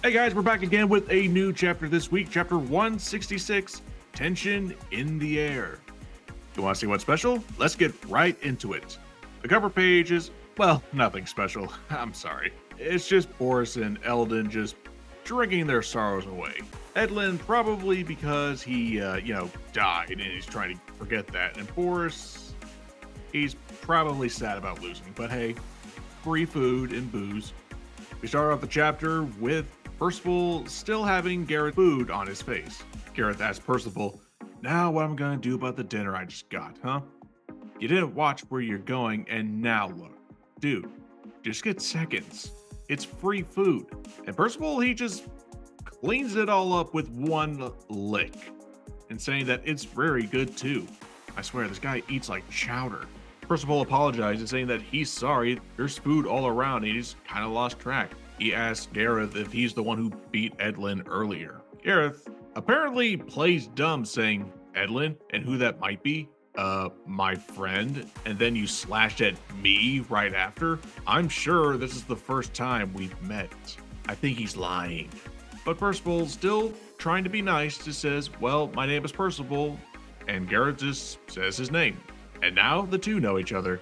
Hey guys, we're back again with a new chapter this week, chapter 166, Tension in the Air. You want to see what's special? Let's get right into it. The cover page is, well, nothing special. I'm sorry. It's just Boris and Eldon just drinking their sorrows away. Edlin probably because he, died and he's trying to forget that. And Boris, he's probably sad about losing. But hey, free food and booze. We start off the chapter with Percival still having Gareth food on his face. Gareth asks Percival, "Now what am I gonna do about the dinner I just got, huh? You didn't watch where you're going and now look. Dude, just get seconds. It's free food." And Percival, he just cleans it all up with one lick and saying that it's very good too. I swear, this guy eats like chowder. Percival apologizes, saying that he's sorry, there's food all around and he's kind of lost track. He asks Gareth if he's the one who beat Edlin earlier. Gareth apparently plays dumb, saying, "Edlin, and who that might be? My friend, and then you slashed at me right after? I'm sure this is the first time we've met." I think he's lying. But Percival, still trying to be nice, just says, "Well, my name is Percival," and Gareth just says his name. And now the two know each other.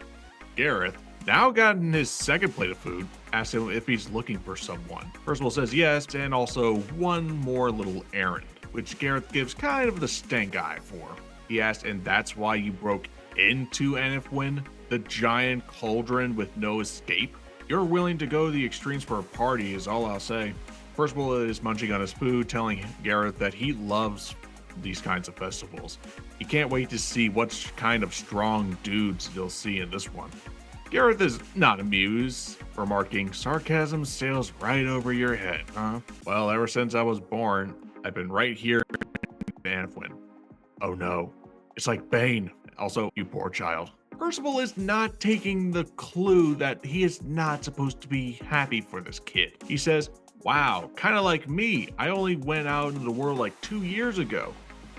Gareth, now gotten his second plate of food, asks him if he's looking for someone. Percival says yes, and also one more little errand, which Gareth gives kind of the stank eye for. He asks, "And that's why you broke into Anifwin, the giant cauldron with no escape? You're willing to go the extremes for a party is all I'll say." Percival is munching on his food, telling Gareth that he loves these kinds of festivals. He can't wait to see what kind of strong dudes they'll see in this one. Gareth is not amused, remarking, "Sarcasm sails right over your head, huh? Well, ever since I was born, I've been right here in Anifwin. Oh no, it's like Bane. Also, you poor child." Percival is not taking the clue that he is not supposed to be happy for this kid. He says, "Wow, kind of like me. I only went out into the world like 2 years ago.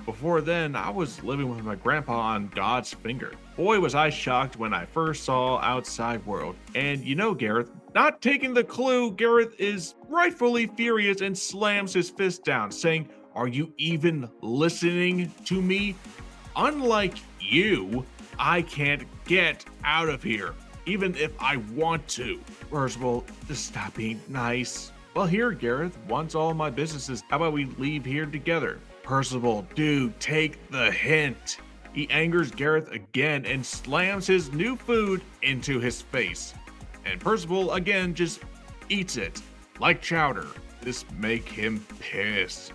Before then, I was living with my grandpa on God's finger. Boy, was I shocked when I first saw Outside World." And you know, Gareth, not taking the clue, Gareth is rightfully furious and slams his fist down, saying, "Are you even listening to me? Unlike you, I can't get out of here, even if I want to." Percival, just stop being nice. "Well, here, Gareth, once all my businesses, how about we leave here together?" Percival, dude, take the hint. He angers Gareth again and slams his new food into his face. And Percival again just eats it like chowder. This make him pissed.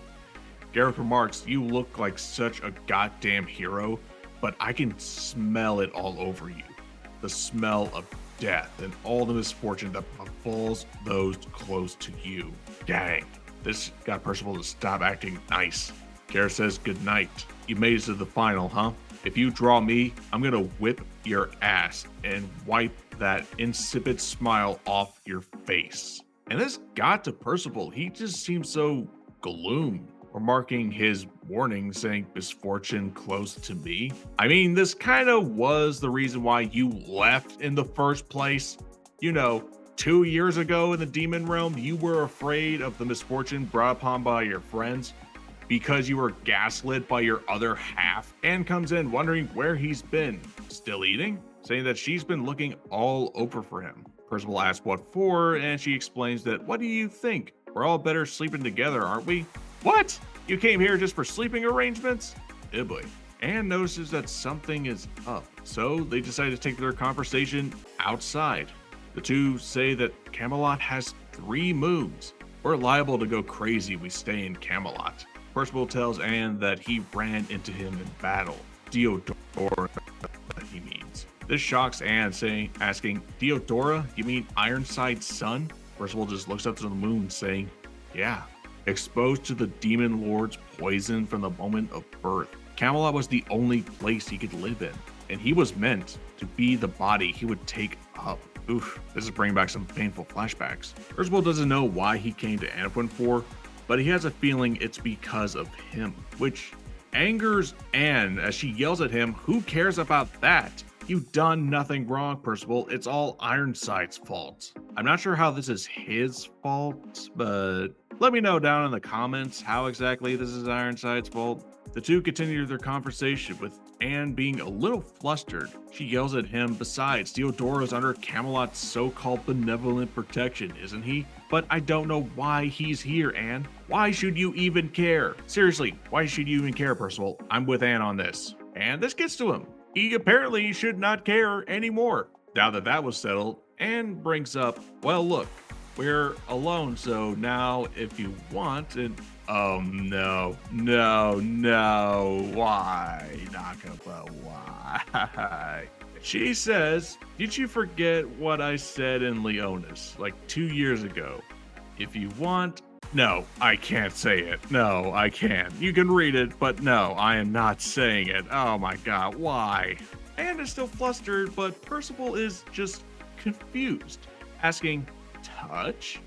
Gareth remarks, "You look like such a goddamn hero, but I can smell it all over you. The smell of death and all the misfortune that befalls those close to you. Dang." This got Percival to stop acting nice. Gareth says, "Good night. You made it to the final, huh? If you draw me, I'm gonna whip your ass and wipe that insipid smile off your face." And this got to Percival. He just seems so gloom, remarking his warning, saying, "Misfortune close to me." I mean, this kind of was the reason why you left in the first place. 2 years ago in the demon realm, you were afraid of the misfortune brought upon by your friends because you were gaslit by your other half, and comes in wondering where he's been. Still eating? Saying that she's been looking all over for him. Percival asks what for, and she explains that, "What do you think? We're all better sleeping together, aren't we?" "What? You came here just for sleeping arrangements?" Oh boy. And notices that something is up, so they decide to take their conversation outside. The two say that Camelot has 3 moons. "We're liable to go crazy if we stay in Camelot." Percival tells Anne that he ran into him in battle. Diodora, he means. This shocks Anne, asking, "Diodora? You mean Ironside's son?" Percival just looks up to the moon, saying, "Yeah." Exposed to the demon lord's poison from the moment of birth, Camelot was the only place he could live in, and he was meant to be the body he would take up. Oof, this is bringing back some painful flashbacks. Percival doesn't know why he came to Anifwin for, but he has a feeling it's because of him, which angers Anne as she yells at him, "Who cares about that? You've done nothing wrong, Percival. It's all Ironside's fault." I'm not sure how this is his fault, but Let me know down in the comments how exactly this is Ironside's fault. The two continue their conversation, with Anne being a little flustered. She yells at him. Besides, Theodora's under Camelot's so-called benevolent protection, isn't he? But I don't know why he's here, Anne. Why should you even care? Seriously, why should you even care, Percival? I'm with Anne on this. And this gets to him. He apparently should not care anymore. Now that that was settled, Anne brings up, well, look, we're alone, so now if you want, and oh no, why, Nakaba, why? She says, did you forget what I said in Leonis, like 2 years ago? If you want, no, I can't say it. No, I can't. You can read it, but no, I am not saying it. Oh my god, why? Anne is still flustered, but Percival is just confused, asking, touch?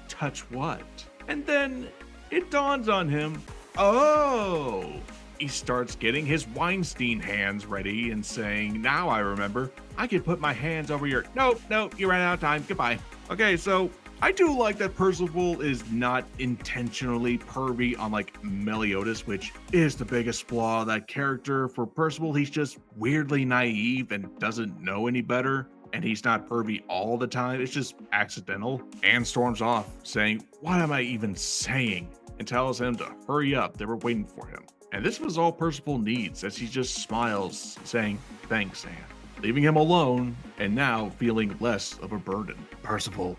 Touch what? And then it dawns on him, oh! He starts getting his Weinstein hands ready and saying, now I remember, I can put my hands over your, nope, you ran out of time, goodbye. Okay, so I do like that Percival is not intentionally pervy on like Meliodas, which is the biggest flaw of that character. For Percival, he's just weirdly naive and doesn't know any better. And he's not pervy all the time, it's just accidental. Anne storms off, saying, what am I even saying? And tells him to hurry up, they were waiting for him. And this was all Percival needs, as he just smiles, saying, thanks, Anne. Leaving him alone, and now feeling less of a burden. Percival,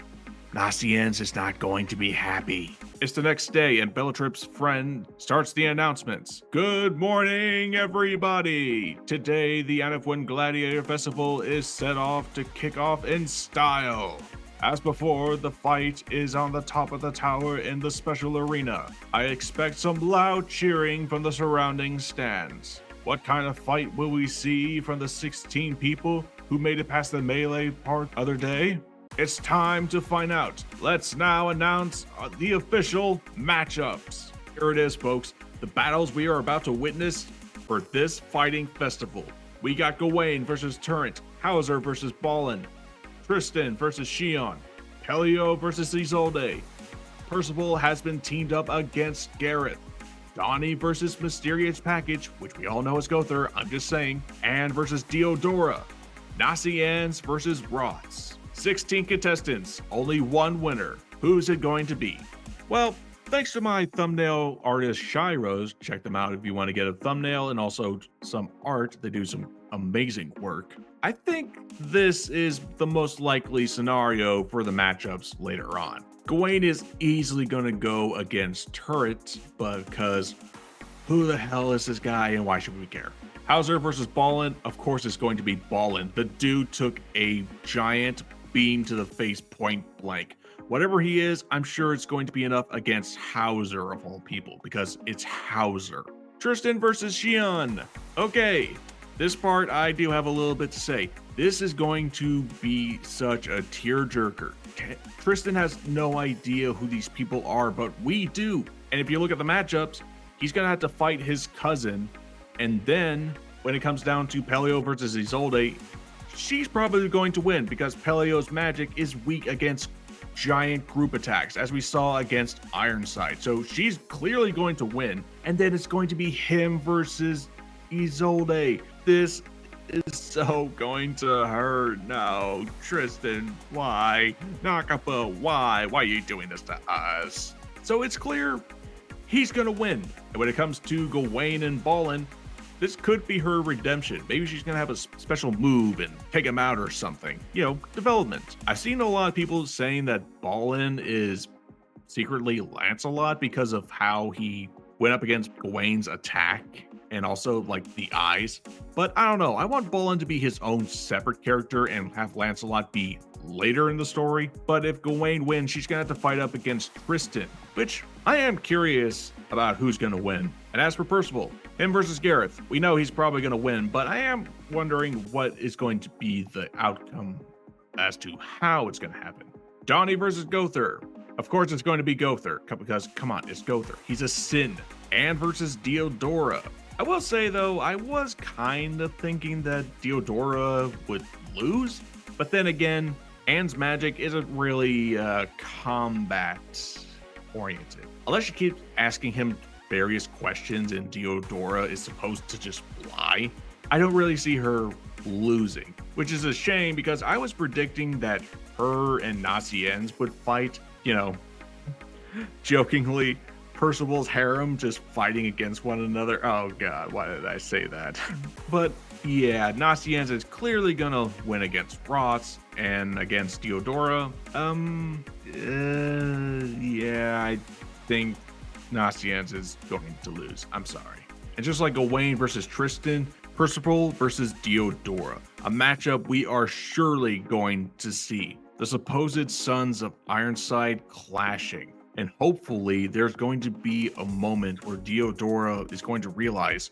Naciens is not going to be happy. It's the next day, and Bellatrip's friend starts the announcements. Good morning, everybody! Today, the Anafwen Gladiator Festival is set off to kick off in style. As before, the fight is on the top of the tower in the special arena. I expect some loud cheering from the surrounding stands. What kind of fight will we see from the 16 people who made it past the melee part other day? It's time to find out. Let's now announce the official matchups. Here it is, folks. The battles we are about to witness for this fighting festival. We got Gawain versus Turret, Hauser versus Balin, Tristan versus Shion, Pelio versus Isolde. Percival has been teamed up against Gareth. Donnie versus Mysterious Package, which we all know is Gother, I'm just saying. Anne versus Diodora. Naciens versus Roths. 16 contestants, only one winner. Who's it going to be? Well, thanks to my thumbnail artist Shyrose, check them out if you want to get a thumbnail and also some art. They do some amazing work. I think this is the most likely scenario for the matchups later on. Gawain is easily going to go against Turret, because who the hell is this guy and why should we care? Hauser versus Balin, of course it's going to be Balin. The dude took a giant beam to the face point blank. Whatever he is, I'm sure it's going to be enough against Hauser of all people, because it's Hauser. Tristan versus Shion. Okay, this part I do have a little bit to say. This is going to be such a tearjerker. Tristan has no idea who these people are, but we do. And if you look at the matchups, he's going to have to fight his cousin. And then when it comes down to Pelio versus Isolde, she's probably going to win because Pelio's magic is weak against giant group attacks, as we saw against Ironside. So she's clearly going to win. And then it's going to be him versus Isolde. This is so going to hurt. No, Tristan, why? Nakaba, why? Why are you doing this to us? So it's clear he's going to win. And when it comes to Gawain and Balin, this could be her redemption. Maybe she's going to have a special move and take him out or something. You know, development. I've seen a lot of people saying that Balin is secretly Lancelot because of how he went up against Gawain's attack and also like the eyes. But I don't know. I want Balin to be his own separate character and have Lancelot be later in the story. But if Gawain wins, she's going to have to fight up against Tristan, which I am curious about who's going to win. And as for Percival, him versus Gareth, we know he's probably going to win, but I am wondering what is going to be the outcome as to how it's going to happen. Donnie versus Gother. Of course it's going to be Gother, because come on, it's Gother. He's a sin. Anne versus Diodora. I will say though, I was kind of thinking that Diodora would lose, but then again, Anne's magic isn't really combat oriented. Unless she keeps asking him various questions and Diodora is supposed to just lie, I don't really see her losing, which is a shame because I was predicting that her and Nacien's would fight, jokingly, Percival's harem just fighting against one another. Oh god, why did I say that? But yeah, Nacien's is clearly gonna win against Ross and against Diodora. Yeah, I think Nacien's is going to lose. I'm sorry. And just like Gawain versus Tristan, Percival versus Diodora, a matchup we are surely going to see. The supposed sons of Ironside clashing. And hopefully there's going to be a moment where Diodora is going to realize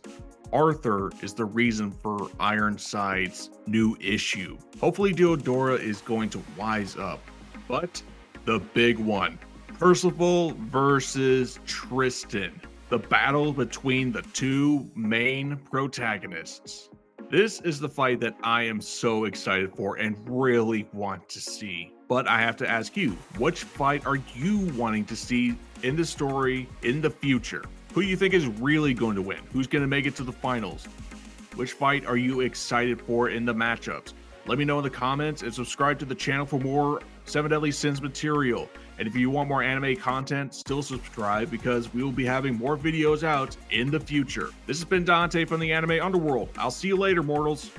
Arthur is the reason for Ironside's new issue. Hopefully Diodora is going to wise up. But the big one, Percival versus Tristan. The battle between the two main protagonists. This is the fight that I am so excited for and really want to see. But I have to ask you, which fight are you wanting to see in the story in the future? Who do you think is really going to win? Who's going to make it to the finals? Which fight are you excited for in the matchups? Let me know in the comments and subscribe to the channel for more 7 Deadly Sins material. And if you want more anime content, still subscribe because we will be having more videos out in the future. This has been Dante from the Anime Underworld. I'll see you later, mortals.